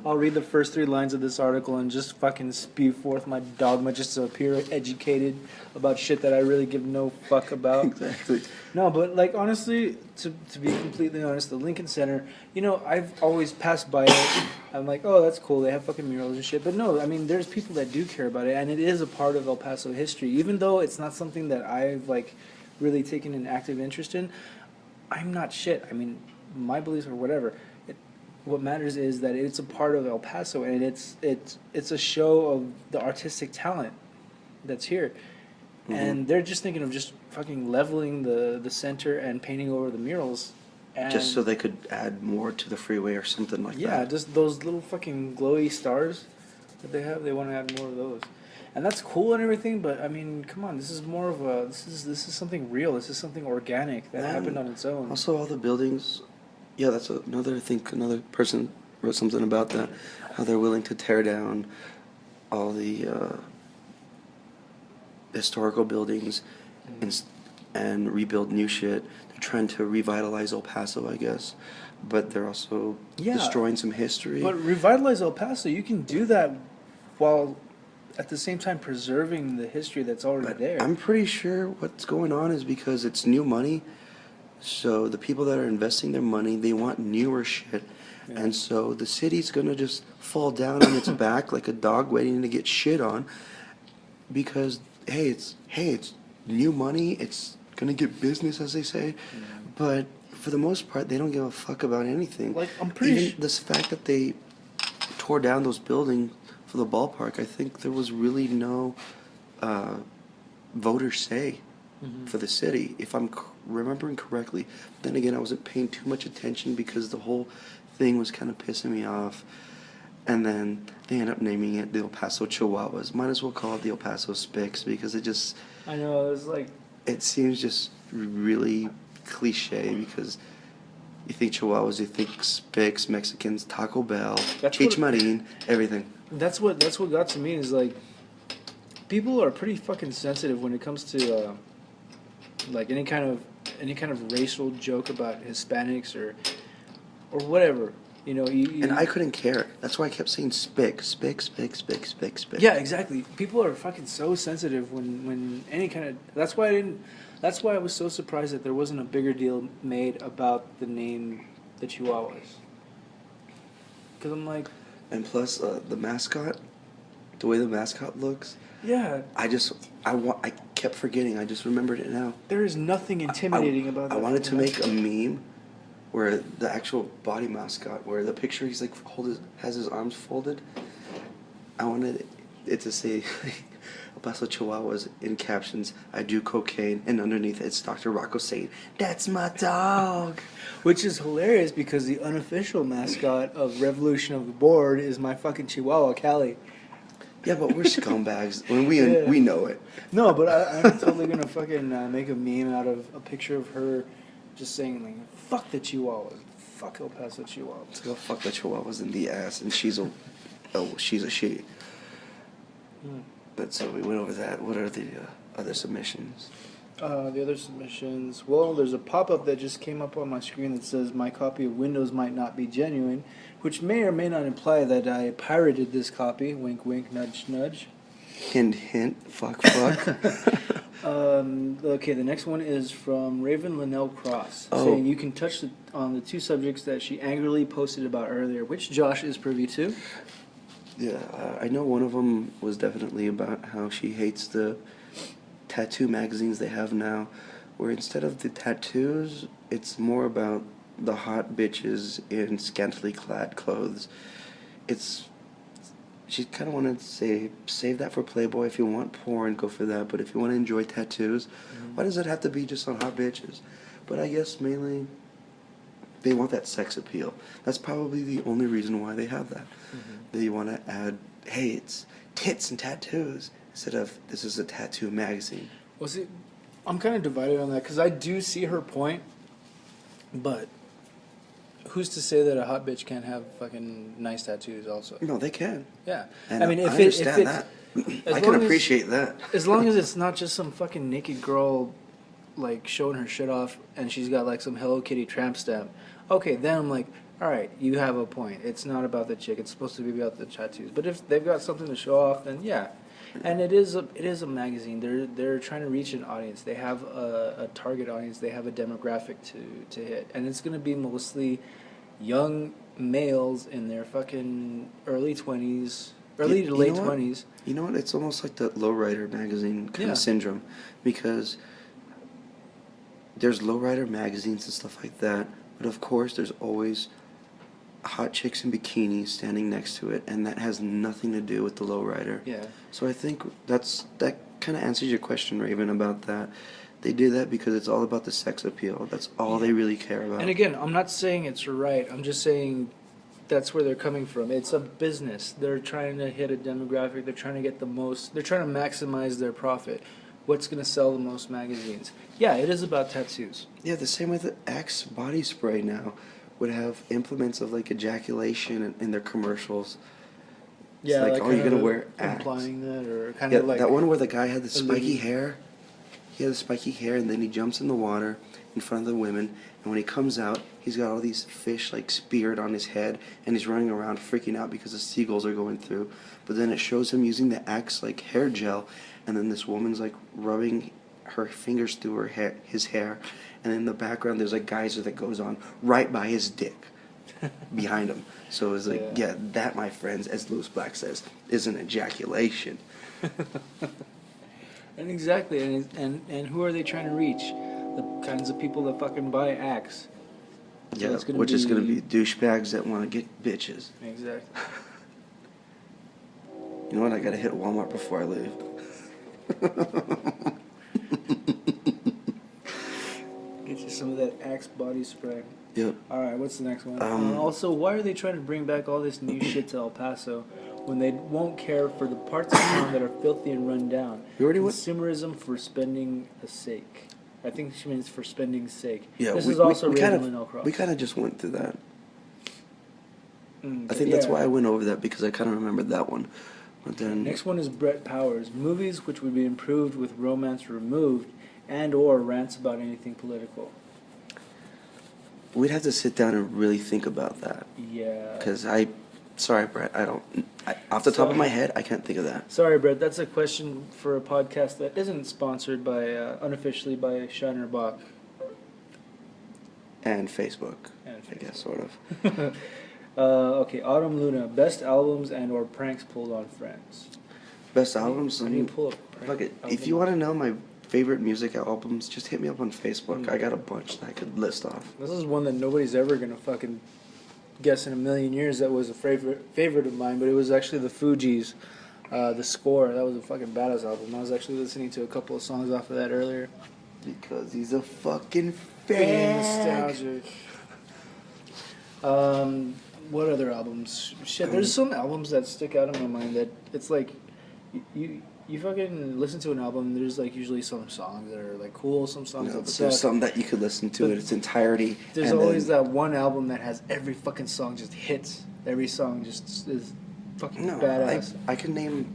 S4: I'll read the first 3 lines of this article and just fucking spew forth my dogma just to appear educated about shit that I really give no fuck about.
S3: Exactly.
S4: No, but like honestly, to be completely honest, the Lincoln Center, you know, I've always passed by it. I'm like, oh, that's cool. They have fucking murals and shit. But no, I mean, there's people that do care about it, and it is a part of El Paso history. Even though it's not something that I've like really taken an active interest in, I'm not shit. I mean, my beliefs or whatever. What matters is that it's a part of El Paso, and it's a show of the artistic talent that's here. And they're just thinking of just fucking leveling the center and painting over the murals. And
S3: Just so they could add more to the freeway or something like that.
S4: yeah, just those little fucking glowy stars that they have. They want to add more of those, and that's cool and everything. But I mean, come on, this is more of a this is something real. This is something organic that happened on its own.
S3: Also, all the buildings. Yeah, that's another. I think another person wrote something about that. How they're willing to tear down all the historical buildings and rebuild new shit. They're trying to revitalize El Paso, I guess, but they're also destroying some history.
S4: But revitalize El Paso, you can do that while at the same time preserving the history that's already there.
S3: I'm pretty sure what's going on is because it's new money. So the people that are investing their money, they want newer shit.
S4: Yeah.
S3: And so the city's going to just fall down on its back like a dog waiting to get shit on because, hey, it's new money. It's going to get business, as they say. But for the most part, they don't give a fuck about anything.
S4: Like, I'm pretty
S3: Even this fact that they tore down those buildings for the ballpark, I think there was really no voter say for the city, if I'm remembering correctly. Then again, I wasn't paying too much attention because the whole thing was kind of pissing me off. And then they end up naming it the El Paso Chihuahuas. Might as well call it the El Paso Spics because it just...
S4: I know, it's like...
S3: It seems just really cliche because you think Chihuahuas, you think Spics, Mexicans, Taco Bell, Cheech Marin, everything.
S4: That's what got to me is like, people are pretty fucking sensitive when it comes to like any kind of racial joke about Hispanics or or whatever. You know,
S3: And I couldn't care. That's why I kept saying spick.
S4: Yeah, exactly. People are fucking so sensitive when any kind of. That's why I didn't. That's why I was so surprised that there wasn't a bigger deal made about the name the Chihuahuas. Because I'm like.
S3: And plus, the mascot, the way the mascot looks.
S4: Yeah.
S3: I kept forgetting. I just remembered it now.
S4: There is nothing intimidating about that.
S3: I wanted to make a meme where the actual body mascot, where the picture he's like has his arms folded. I wanted it to say Paso Chihuahuas in captions, I do cocaine, and underneath it's Dr. Rocco saying, that's my dog.
S4: Which is hilarious because the unofficial mascot of Revolution of the Board is my fucking Chihuahua, Callie.
S3: Yeah, but we're scumbags. When we know it.
S4: No, but I'm totally gonna fucking make a meme out of a picture of her just saying like, fuck the Chihuahuas. Fuck El Paso Chihuahuas.
S3: Go fuck the Chihuahuas in the ass, and she's a she. But so we went over that. What are the other submissions?
S4: The other submissions. Well, there's a pop-up that just came up on my screen that says my copy of Windows might not be genuine, which may or may not imply that I pirated this copy. Wink, wink, nudge, nudge.
S3: Hint, hint. Fuck, fuck.
S4: Okay, the next one is from Raven Linnell Cross, saying you can touch on the two subjects that she angrily posted about earlier, which Josh is privy to.
S3: Yeah, I know one of them was definitely about how she hates the tattoo magazines they have now, where instead of the tattoos, it's more about the hot bitches in scantily clad clothes. She kind of wanted to say, save that for Playboy. If you want porn, go for that. But if you want to enjoy tattoos, why does it have to be just on hot bitches? But I guess mainly they want that sex appeal. That's probably the only reason why they have that. They want to add, hey, it's tits and tattoos, instead of this is a tattoo magazine.
S4: Well, see, I'm kind of divided on that because I do see her point, but who's to say that a hot bitch can't have fucking nice tattoos also?
S3: No, they can.
S4: Yeah.
S3: And
S4: I mean,
S3: I understand that. I can appreciate that.
S4: As long as it's not just some fucking naked girl, like, showing her shit off and she's got, like, some Hello Kitty tramp stamp. Okay, then I'm like, all right, you have a point. It's not about the chick. It's supposed to be about the tattoos. But if they've got something to show off, then yeah. And it is a magazine. They're trying to reach an audience. They have a target audience. They have a demographic to hit. And it's going to be mostly young males in their fucking early 20s, early to late 20s.
S3: You know what? It's almost like the lowrider magazine kind of syndrome, because there's lowrider magazines and stuff like that, but of course there's always hot chicks in bikinis standing next to it, and that has nothing to do with the lowrider.
S4: Yeah.
S3: So I think that kind of answers your question, Raven, about that. They do that because it's all about the sex appeal. That's all they really care about.
S4: And again, I'm not saying it's right. I'm just saying that's where they're coming from. It's a business. They're trying to hit a demographic. They're trying to get the most. They're trying to maximize their profit. What's going to sell the most magazines? Yeah, it is about tattoos.
S3: Yeah, the same with the Axe body spray now would have implements of like ejaculation in their commercials. It's
S4: Yeah,
S3: like, oh, you're gonna wear Axe.
S4: implying that, or kind of like
S3: that one where the guy had the spiky
S4: alluding.
S3: hair. He had the spiky hair, and then he jumps in the water in front of the women. And when he comes out, he's got all these fish like speared on his head, and he's running around freaking out because the seagulls are going through. But then it shows him using the Axe like hair gel, and then this woman's like rubbing her fingers through his hair, and in the background there's a geyser that goes on right by his dick behind him. So it's like, yeah, that, my friends, as Louis Black says, is an ejaculation.
S4: And exactly, and who are they trying to reach? The kinds of people that fucking buy Axe.
S3: Yeah, is going to be douchebags that want to get bitches.
S4: Exactly.
S3: You know what? I got to hit Walmart before I leave.
S4: Get you some of that Axe body spray.
S3: Yep.
S4: All right, what's the next one? Also, why are they trying to bring back all this new shit to El Paso when they won't care for the parts of town that are filthy and run down? Consumerism for spending a sake. I think she means for spending's sake.
S3: Yeah,
S4: this is also
S3: we
S4: kind
S3: of just went through that. I think that's why I went over that, because I kind of remembered that one. But then
S4: next one is Brett Powers. Movies which would be improved with romance removed, and or rants about anything political.
S3: we'd have to sit down and really think about that.
S4: Yeah.
S3: Because sorry, Brett, off the top of my head, I can't think of that.
S4: Sorry, Brett. That's a question for a podcast that isn't sponsored by unofficially by Shiner Bach.
S3: And Facebook,
S4: And
S3: I guess, sort of.
S4: Okay, Autumn Luna, best albums and or pranks pulled on friends.
S3: Best albums?
S4: How do you pull up a prank
S3: Fuck it.
S4: album?
S3: If you want to know my favorite music albums, just hit me up on Facebook. I got a bunch that I could list off.
S4: This is one that nobody's ever gonna fucking guess in a million years that was a favorite of mine, but it was actually the Fugees, The Score. That was a fucking badass album. I was actually listening to a couple of songs off of that earlier.
S3: Because he's a fucking
S4: Being
S3: fan.
S4: nostalgic. What other albums? Shit, there's some albums that stick out in my mind that it's like you fucking listen to an album and there's like usually some songs that are like cool, some songs that
S3: But
S4: suck.
S3: there's some that you could listen to
S4: But
S3: in its entirety.
S4: There's
S3: and
S4: always
S3: then,
S4: that one album that has every fucking song just hits. Every song just is fucking
S3: No,
S4: badass.
S3: I can name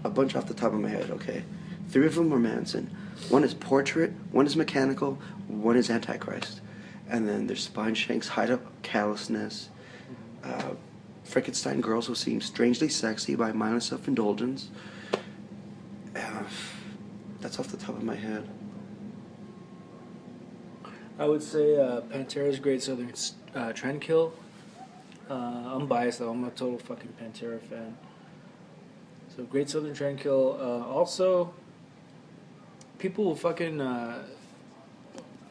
S3: a bunch off the top of my head, okay? 3 of them are Manson. One is Portrait, one is Mechanical, one is Antichrist. And then there's Spineshank's Hideout Callousness, Frankenstein Girls Who Seem Strangely Sexy by Minor Self-Indulgence. That's off the top of my head.
S4: I would say Pantera's Great Southern Trendkill. I'm biased though. I'm a total fucking Pantera fan. So Great Southern Trendkill. Also, people will fucking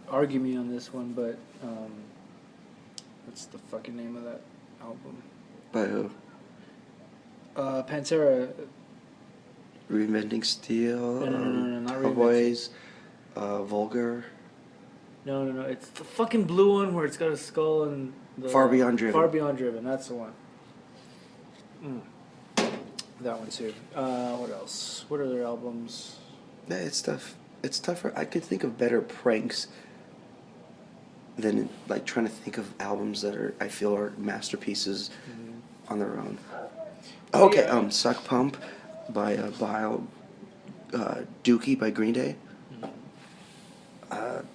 S4: argue me on this one, but what's the fucking name of that album?
S3: By who?
S4: Pantera.
S3: Reinventing Steel,
S4: No, not
S3: Cowboys, Vulgar.
S4: No. It's the fucking blue one where it's got a skull and the
S3: Far Beyond Driven.
S4: Far Beyond Driven. That's the one. That one too. What else? What other albums?
S3: Yeah, it's tough. It's tougher. I could think of better pranks than like trying to think of albums that I feel are masterpieces on their own. Okay,
S4: Yeah.
S3: Suck Pump by Dookie by Green Day.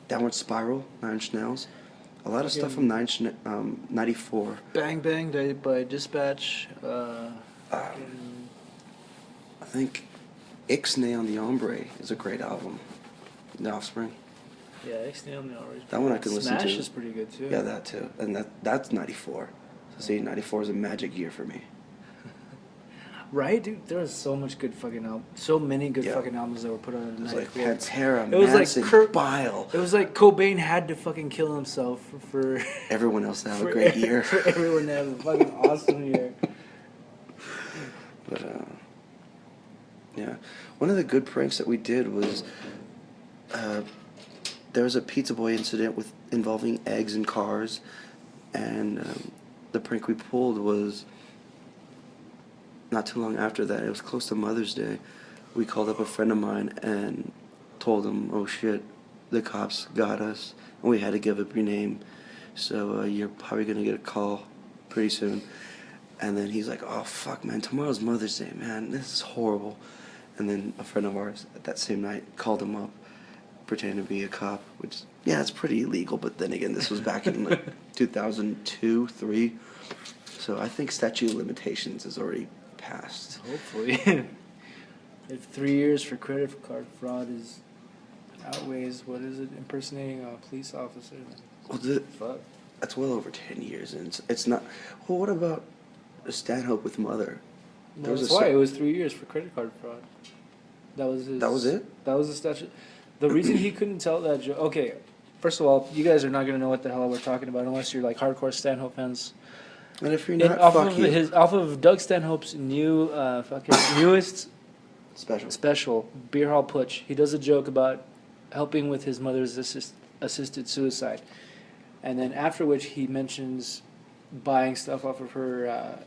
S3: Downward Spiral, 9 Inch Nails. A lot of stuff from 94.
S4: Bang Bang by Dispatch.
S3: I think Ixnay on the Ombre is a great album. The Offspring.
S4: Yeah, X-Nail on the Orange.
S3: That one I can listen to.
S4: Smash is pretty good too.
S3: Yeah, that too. And that's 94. So see, 94 is a magic year for me.
S4: Right, dude. There was so much good fucking so many good
S3: Yeah.
S4: fucking albums that were put on in
S3: It was like
S4: 94.
S3: Pantera,
S4: It was like
S3: Manson,
S4: Kurt-
S3: Bile.
S4: It was like Cobain had to fucking kill himself for
S3: Everyone else to have a
S4: for
S3: great year.
S4: for everyone to have a fucking awesome year.
S3: But yeah, one of the good pranks that we did was there was a Pizza Boy incident involving eggs and cars, and the prank we pulled was not too long after that. It was close to Mother's Day. We called up a friend of mine and told him, "Oh shit, the cops got us, and we had to give up your name, so you're probably gonna get a call pretty soon." And then he's like, "Oh fuck, man, tomorrow's Mother's Day, man. This is horrible." And then a friend of ours that same night called him up, pretending to be a cop, which it's pretty illegal. But then again, this was back in like 2002, 3. So I think statute of limitations is already passed.
S4: Hopefully, if 3 years for credit card fraud outweighs what is it, impersonating a police officer?
S3: Well,
S4: Fuck.
S3: that's well over 10 years, and it's not. Well, what about Stanhope with Mother?
S4: No, that's why it was 3 years for credit card fraud. That was his.
S3: That was it?
S4: That was the statute. The reason he couldn't tell that joke. Okay, first of all, you guys are not gonna know what the hell we're talking about unless you're like hardcore Stanhope fans.
S3: And if you're
S4: And
S3: not,
S4: off
S3: fuck
S4: of
S3: you.
S4: off of Doug Stanhope's new newest
S3: Special.
S4: Beer Hall Putsch, he does a joke about helping with his mother's assisted suicide, and then after which he mentions buying stuff off of her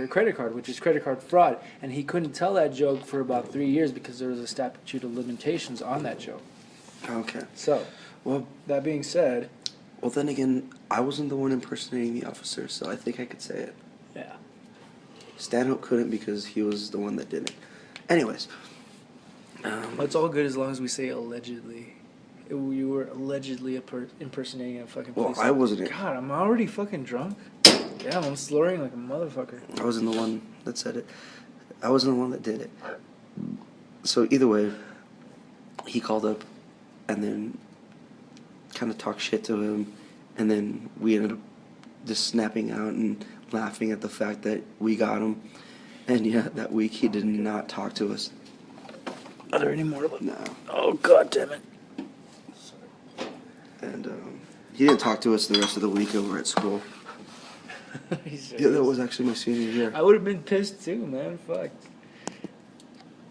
S4: credit card, which is credit card fraud, and he couldn't tell that joke for about 3 years because there was a statute of limitations on that joke.
S3: Okay.
S4: So,
S3: Well,
S4: that being said,
S3: then again, I wasn't the one impersonating the officer, so I think I could say it.
S4: yeah.
S3: Stanhope couldn't because he was the one that didn't. Anyways.
S4: It's all good as long as we say allegedly. you were allegedly impersonating a fucking police.
S3: Well, I wasn't.
S4: God, I'm already fucking drunk. Damn, I'm slurring like a motherfucker.
S3: I wasn't the one that said it. I wasn't the one that did it. So either way, he called up and then kind of talked shit to him, and then we ended up just snapping out and laughing at the fact that we got him. And yeah, that week he did not talk to us.
S4: Are there any more of them?
S3: No.
S4: Oh, God damn it.
S3: And he didn't talk to us the rest of the week over at school. Yeah, that was actually my senior year.
S4: I would have been pissed too, man. Fuck.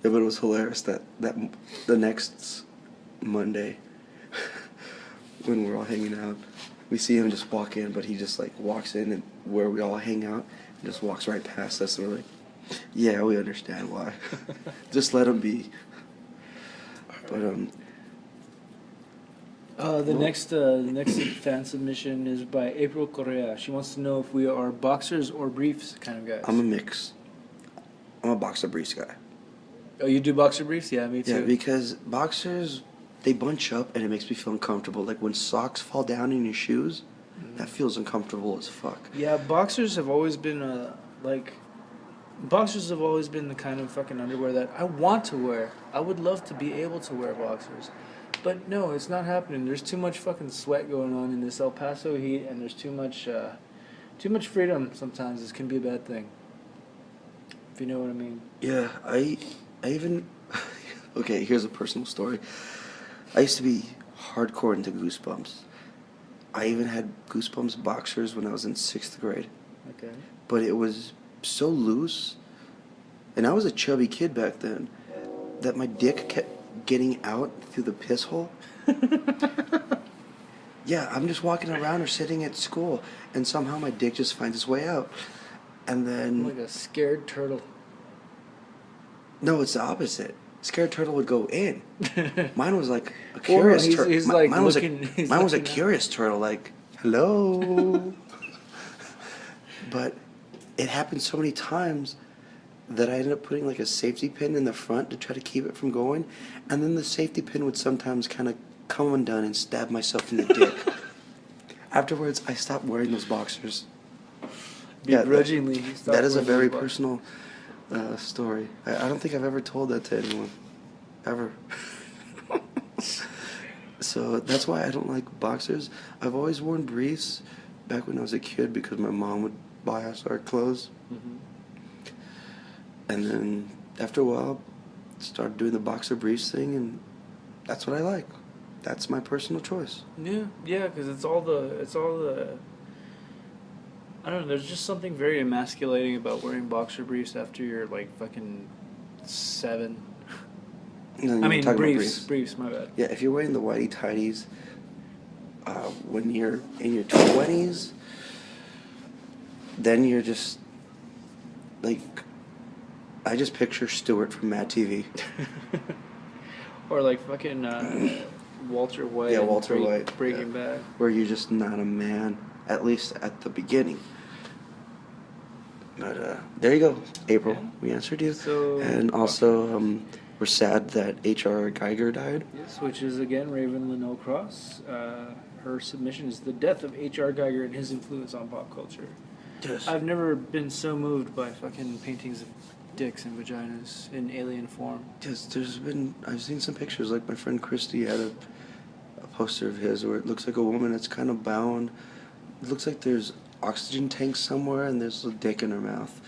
S3: Yeah, but it was hilarious that the next Monday, when we're all hanging out, we see him just walk in, but he just like walks in and where we all hang out and just walks right past us, and we're like, yeah, we understand why. Just let him be. But
S4: the next fan submission is by April Correa. She wants to know if we are boxers or briefs kind of guys.
S3: I'm a mix. I'm a boxer briefs guy.
S4: Oh, you do boxer briefs? Yeah, me too.
S3: Yeah, because boxers, they bunch up and it makes me feel uncomfortable. Like when socks fall down in your shoes, that feels uncomfortable as fuck.
S4: Yeah, boxers have always been boxers have always been the kind of fucking underwear that I want to wear. I would love to be able to wear boxers. But no, it's not happening. There's too much fucking sweat going on in this El Paso heat, and there's too much freedom sometimes. This can be a bad thing. If you know what I mean.
S3: Yeah, I even... Okay, here's a personal story. I used to be hardcore into Goosebumps. I even had Goosebumps boxers when I was in 6th grade.
S4: Okay.
S3: But it was so loose, and I was a chubby kid back then, that my dick kept getting out through the piss hole. Yeah, I'm just walking around or sitting at school, and somehow my dick just finds its way out. And then...
S4: Like a scared turtle.
S3: No, it's the opposite. Scared turtle would go in. Mine was like a curious turtle.
S4: He's like
S3: mine was a
S4: out.
S3: curious turtle, like, hello. But it happened so many times that I ended up putting like a safety pin in the front to try to keep it from going, and then the safety pin would sometimes kind of come undone and stab myself in the dick. Afterwards, I stopped wearing those boxers.
S4: Begrudgingly,
S3: yeah, that is a very personal story. I don't think I've ever told that to anyone, ever. So that's why I don't like boxers. I've always worn briefs back when I was a kid because my mom would buy us our clothes.
S4: Mm-hmm.
S3: And then after a while, started doing the boxer briefs thing, and that's what I like. That's my personal choice.
S4: Yeah, because it's all the. I don't know. There's just something very emasculating about wearing boxer briefs after you're like fucking 7.
S3: No,
S4: I mean briefs. My bad.
S3: Yeah, if you're wearing the whitey tighties when you're in your 20s, then you're just like. I just picture Stewart from Mad TV.
S4: Or like fucking Walter White.
S3: Yeah, Walter White.
S4: Breaking Bad.
S3: Where you're just not a man, at least at the beginning. But there you go, April.
S4: Yeah.
S3: We answered you.
S4: So,
S3: and also, we're sad that H.R. Geiger died.
S4: Yes, which is again Raven Linnell Cross. Her submission is the death of H.R. Geiger and his influence on pop culture.
S3: Yes.
S4: I've never been so moved by fucking paintings of dicks and vaginas in alien form.
S3: Yes, I've seen some pictures, like my friend Christy had a poster of his where it looks like a woman that's kind of bound. It looks like there's oxygen tanks somewhere and there's a dick in her mouth.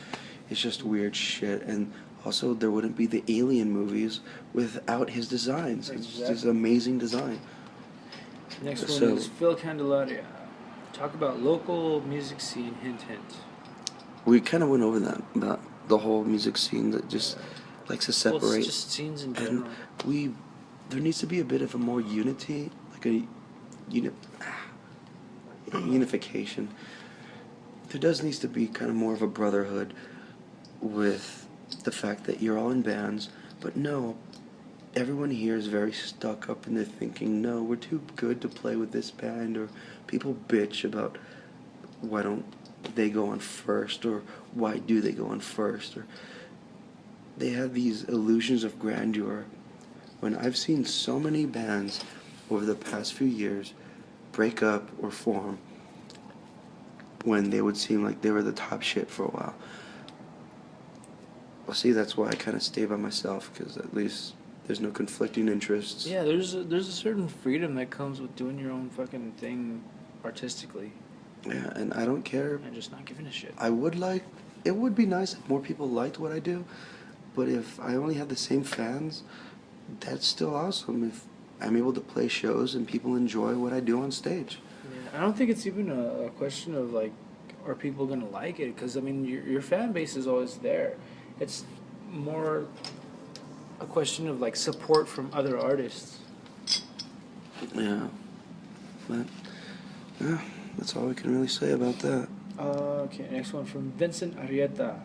S3: It's just weird shit. And also, there wouldn't be the Alien movies without his designs. It's just his amazing design.
S4: Next one is Phil Candelaria. Talk about local music scene, hint, hint.
S3: We kind of went over that, about the whole music scene that just likes to separate.
S4: Well, it's just scenes in general.
S3: And there needs to be a bit of a more unity, like a unification. There does needs to be kind of more of a brotherhood with the fact that you're all in bands, but no, everyone here is very stuck up in their thinking, no, we're too good to play with this band, or people bitch about why don't they go on first, or why do they go on first, or they have these illusions of grandeur, when I've seen so many bands over the past few years break up or form when they would seem like they were the top shit for a while. Well, see, that's why I kind of stay by myself, because at least there's no conflicting interests.
S4: Yeah, there's a certain freedom that comes with doing your own fucking thing artistically
S3: Yeah, and I don't care.
S4: and just not giving a shit.
S3: It would be nice if more people liked what I do, but if I only had the same fans, that's still awesome. If I'm able to play shows and people enjoy what I do on stage.
S4: Yeah, I don't think it's even a question of like, are people gonna like it? Because I mean, your fan base is always there. It's more a question of like support from other artists.
S3: Yeah, but yeah, that's all we can really say about that.
S4: Okay, next one from Vincent Arrieta,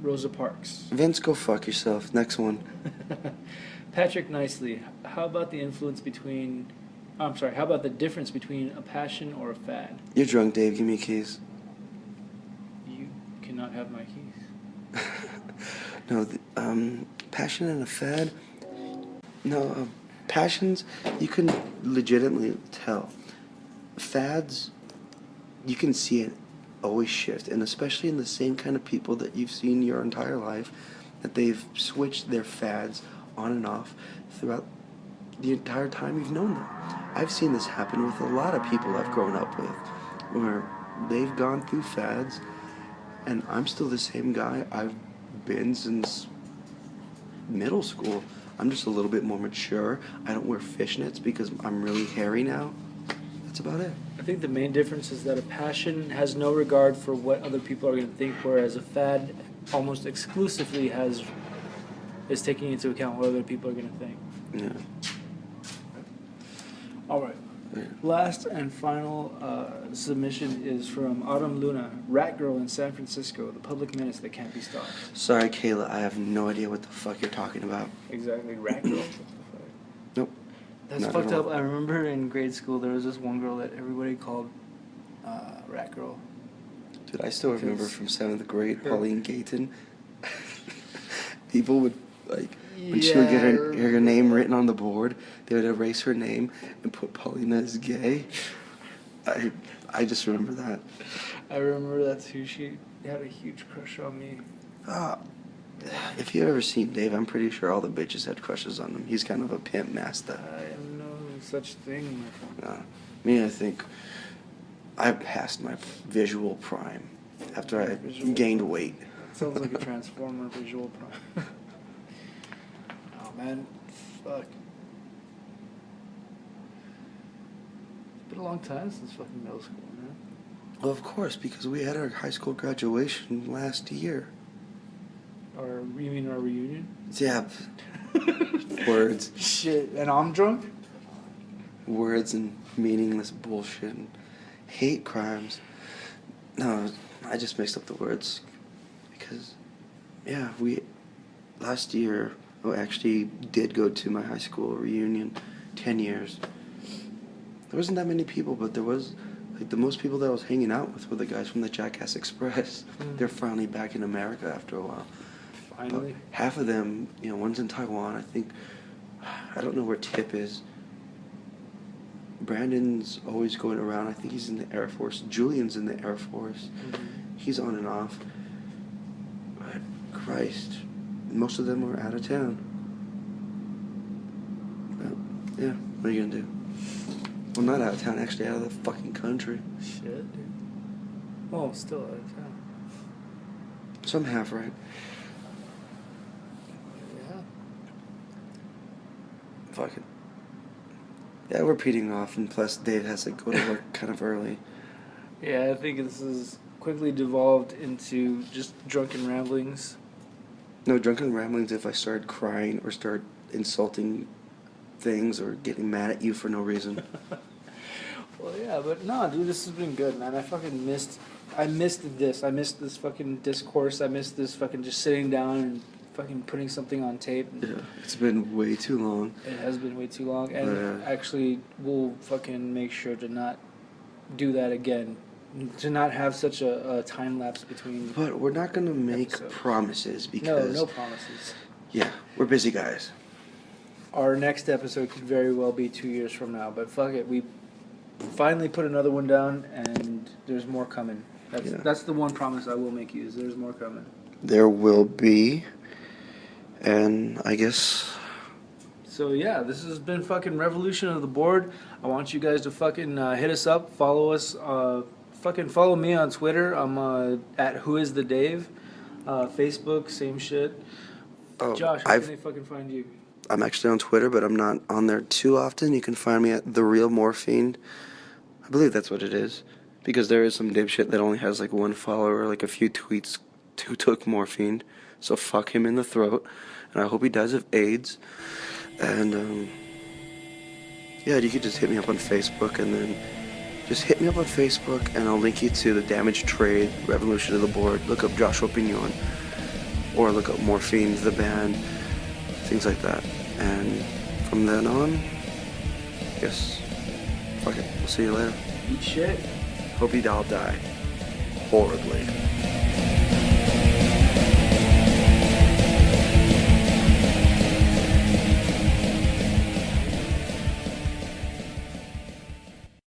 S4: Rosa Parks.
S3: Vince, go fuck yourself. Next one.
S4: Patrick Nicely, how about the how about the difference between a passion or a fad?
S3: You're drunk, Dave. Give me your keys.
S4: You cannot have my keys.
S3: No, passion and a fad. No, passions, you can legitimately tell. Fads, you can see it always shift, and especially in the same kind of people that you've seen your entire life, that they've switched their fads on and off throughout the entire time you've known them. I've seen this happen with a lot of people I've grown up with, where they've gone through fads, and I'm still the same guy I've been since middle school. I'm just a little bit more mature. I don't wear fishnets because I'm really hairy now. That's about it.
S4: I think the main difference is that a passion has no regard for what other people are going to think, whereas a fad almost exclusively is taking into account what other people are going to think.
S3: Yeah.
S4: All right.
S3: Yeah.
S4: Last and final submission is from Autumn Luna, Rat Girl in San Francisco, the public menace that can't be stopped.
S3: Sorry, Kayla, I have no idea what the fuck you're talking about.
S4: Exactly, Rat Girl.
S3: Nope.
S4: That's
S3: Not
S4: fucked
S3: at all.
S4: up. I remember in grade school there was this one girl that everybody called Rat Girl.
S3: Dude, I still remember
S4: Because
S3: from 7th grade,
S4: her-
S3: Pauline Gayton. People would, like, when she would get her name written on the board, they would erase her name and put Paulina as gay. I just remember that.
S4: I remember that too. She had a huge crush on me.
S3: If you've ever seen Dave, I'm pretty sure all the bitches had crushes on him. He's kind of a pimp master.
S4: I am no such thing, my friend.
S3: Me, I think I passed my visual prime after I gained weight.
S4: Sounds like a Transformer visual prime. Oh man, fuck. It's been a long time since fucking middle school, man.
S3: Well, of course, because we had our high school graduation last year.
S4: Or you mean our reunion?
S3: Yeah. Words.
S4: Shit, and I'm drunk?
S3: Words and meaningless bullshit and hate crimes. No, I just mixed up the words. Because, yeah, we last year actually did go to my high school reunion, 10 years. There wasn't that many people, but there was, like, the most people that I was hanging out with were the guys from the Jackass Express. They're finally back in America after a while.
S4: Finally.
S3: But half of them, one's in Taiwan, I think. I don't know where Tip is. Brandon's always going around. I think he's in the Air Force. Julian's in the Air Force. He's on and off. But Christ, most of them are out of town. But, yeah, what are you gonna do? Well, not out of town, actually out of the fucking country.
S4: Shit, dude. Oh, still out of town.
S3: So I'm half right.
S4: Yeah.
S3: Fuck it. Yeah, we're peeling off, and plus Dave has to go to work kind of early.
S4: Yeah, I think this has quickly devolved into just drunken ramblings.
S3: No, drunken ramblings if I start crying or start insulting things or getting mad at you for no reason.
S4: Well, yeah, but no, dude, this has been good, man. I missed this. I missed this fucking discourse. I missed this fucking just sitting down and fucking putting something on tape.
S3: Yeah, it's been way too long.
S4: It has been way too long, and actually, we'll fucking make sure to not do that again. To not have such a time lapse between.
S3: But we're not gonna make
S4: episodes.
S3: promises because
S4: No promises.
S3: yeah, we're busy guys.
S4: our next episode could very well be 2 years from now. But fuck it, we finally put another one down, and there's more coming. That's the one promise I will make you, is there's more coming.
S3: There will be, and I guess...
S4: So yeah, this has been fucking Revolution of the Board. I want you guys to fucking hit us up, follow us, fucking follow me on Twitter. I'm at Who Is The Dave. Facebook, same shit.
S3: Oh,
S4: Josh, how can they fucking find you?
S3: I'm actually on Twitter, but I'm not on there too often. You can find me at The Real Morfiend. I believe that's what it is. Because there is some dipshit that only has like one follower, like a few tweets who took morphine. So fuck him in the throat. And I hope he dies of AIDS. And, yeah, you could just hit me up on Facebook, and then just hit me up on Facebook, and I'll link you to the Damaged Trade, Revolution of the Board. Look up Joshua Pignon, or look up Morfiend, the band, things like that. And from then on, I guess, fuck it, we'll see you later.
S4: Eat shit.
S3: Hope you all die horribly.